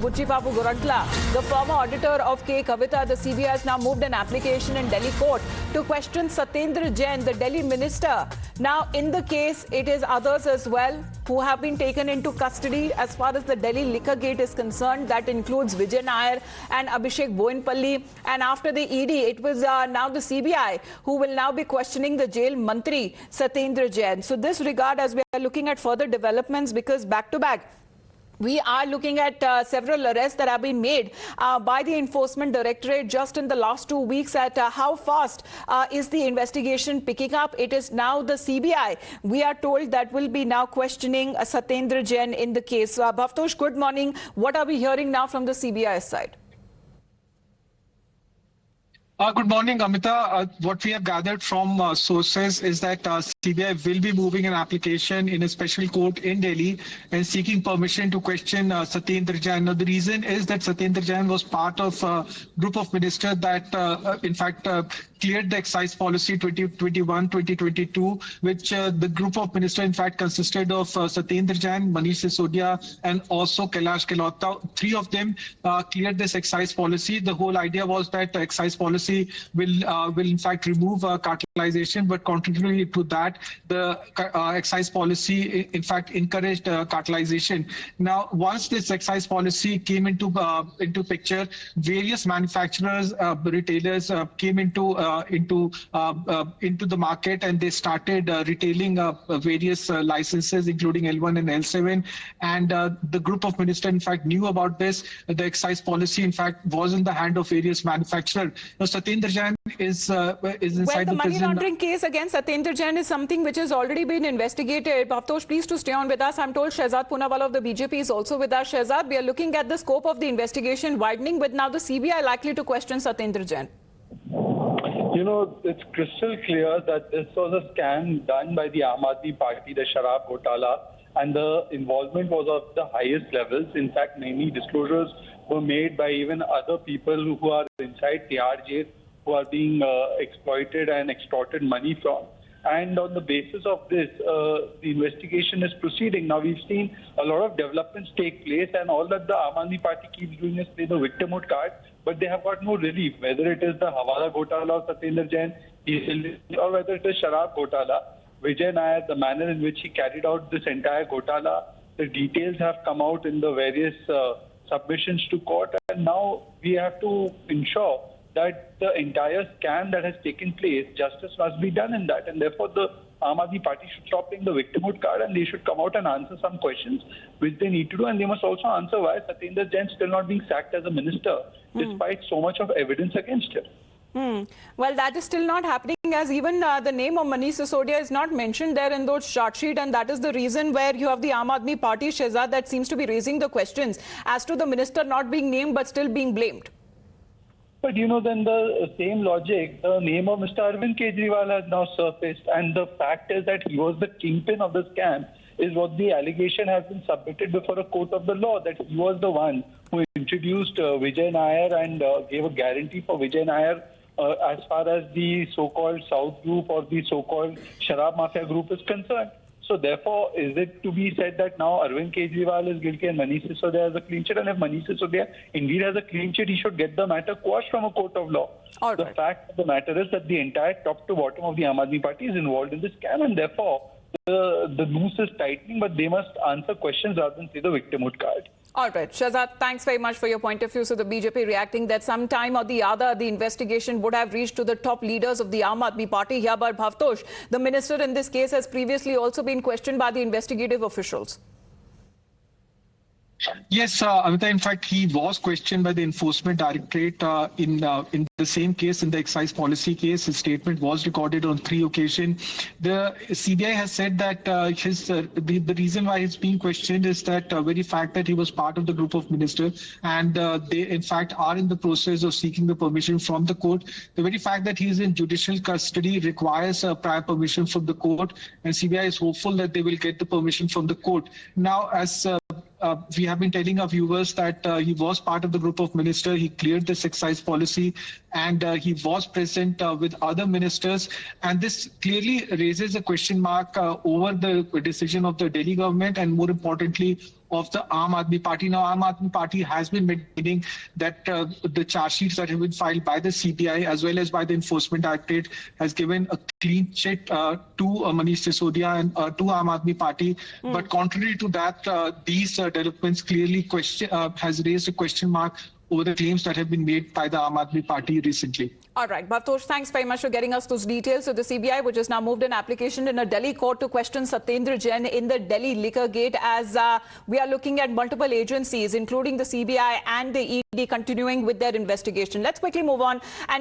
Buchipapu Gorantla, the former auditor of K. Kavita, the CBI has now moved an application in Delhi court to question Satyendar Jain, the Delhi minister. Now, in the case, it is others as well who have been taken into custody as far as the Delhi Liquorgate is concerned. That includes Vijay Nayar and Abhishek Boinpally. And after the ED, it was now the CBI who will now be questioning the jail Mantri, Satyendar Jain. So this regard, as we are looking at further developments, because back to back, we are looking at several arrests that have been made by the Enforcement Directorate just in the last 2 weeks. At how fast is the investigation picking up? It is now the CBI, we are told, that will be now questioning Satyendar Jain in the case. Bhavtosh, good morning. What are we hearing now from the CBI side? Good morning, Amita. What we have gathered from sources is that CBI will be moving an application in a special court in Delhi and seeking permission to question Satyendar Jain. Now, the reason is that Satyendar Jain was part of a group of ministers that, in fact, cleared the excise policy 2021-2022, which the group of ministers, in fact, consisted of Satyendar Jain, Manish Sisodia, and also Kailash Gehlots. Three of them cleared this excise policy. The whole idea was that excise policy will in fact remove cartelization, but contrary to that, the excise policy in fact encouraged cartelization. Now, once this excise policy came into picture, various manufacturers, retailers came into the market, and they started retailing various licenses, including L1 and L7. And the group of ministers, in fact, knew about this. The excise policy, in fact, was in the hand of various manufacturers. Now, Satyendar Jain is inside the money prison. laundering case against Satyendar Jain is something which has already been investigated. Bhavtosh, please to stay on with us. I'm told Shehzad Poonawalla of the BJP is also with us. Shehzad, we are looking at the scope of the investigation widening, with now the CBI likely to question Satyendar Jain. You know, it's crystal clear that this was a scam done by the Aam Aadmi Party, the Sharab Ghotala, and the involvement was of the highest levels. In fact, many disclosures were made by even other people who are inside Tihar jail, who are being exploited and extorted money from. And on the basis of this, the investigation is proceeding. Now, we've seen a lot of developments take place, and all that the Aam Aadmi Party keeps doing is play the victimhood card, but they have got no relief, whether it is the Hawala Ghotala of Satyendar Jain, or whether it is Sharab Ghotala. Vijay Nayar, the manner in which he carried out this entire Ghotala, the details have come out in the various submissions to court, and now we have to ensure that the entire scam that has taken place, justice must be done in that, and therefore the Aam Aadmi Party should stop playing the victimhood card, and they should come out and answer some questions which they need to do, and they must also answer why Satyendar Jain is still not being sacked as a minister despite so much of evidence against him. Well, that is still not happening, as even the name of Manish Sisodia is not mentioned there in those chart sheet, and that is the reason where you have the Aam Aadmi Party, Shehzad, that seems to be raising the questions as to the minister not being named but still being blamed. But you know, then the same logic, the name of Mr. Arvind Kejriwal has now surfaced, and the fact is that he was the kingpin of the scam, is what the allegation has been submitted before a court of the law, that he was the one who introduced Vijay Nayar and gave a guarantee for Vijay Nayar as far as the so-called South Group or the so-called Sharab Mafia Group is concerned. So therefore, is it to be said that now Arvind Kejriwal is guilty and Manish Sisodia has a clean sheet? And if Manish Sisodia indeed has a clean sheet, he should get the matter quashed from a court of law. The fact of the matter is that the entire top to bottom of the Aam Aadmi Party is involved in this scam, and therefore the noose is tightening, but they must answer questions rather than say the victimhood card. All right, Shehzad, thanks very much for your point of view. So the BJP reacting that sometime or the other, the investigation would have reached to the top leaders of the Aam Aadmi Party. Here, but Bhavtosh, the minister in this case has previously also been questioned by the investigative officials. Yes, Amita, in fact, he was questioned by the Enforcement Directorate in the same case, in the excise policy case. His statement was recorded on 3 occasions. The CBI has said that the reason why he's being questioned is that very fact that he was part of the group of ministers, and they in fact are in the process of seeking the permission from the court. The very fact that he is in judicial custody requires prior permission from the court, and CBI is hopeful that they will get the permission from the court. Now, as we have been telling our viewers that he was part of the group of ministers. He cleared this excise policy, and he was present with other ministers. And this clearly raises a question mark over the decision of the Delhi government, and more importantly, of the Aam Aadmi Party. Now, Aam Aadmi Party has been maintaining that the charge sheets that have been filed by the CBI as well as by the Enforcement Directorate has given a clean sheet to Manish Sisodia and to Aam Aadmi Party. But contrary to that, these developments clearly has raised a question mark over the claims that have been made by the Aam Aadmi Party recently. All right, Bhavtosh, thanks very much for getting us those details. So the CBI, which has now moved an application in a Delhi court to question Satyendar Jain in the Delhi Liquorgate, as we are looking at multiple agencies, including the CBI and the ED, continuing with their investigation. Let's quickly move on and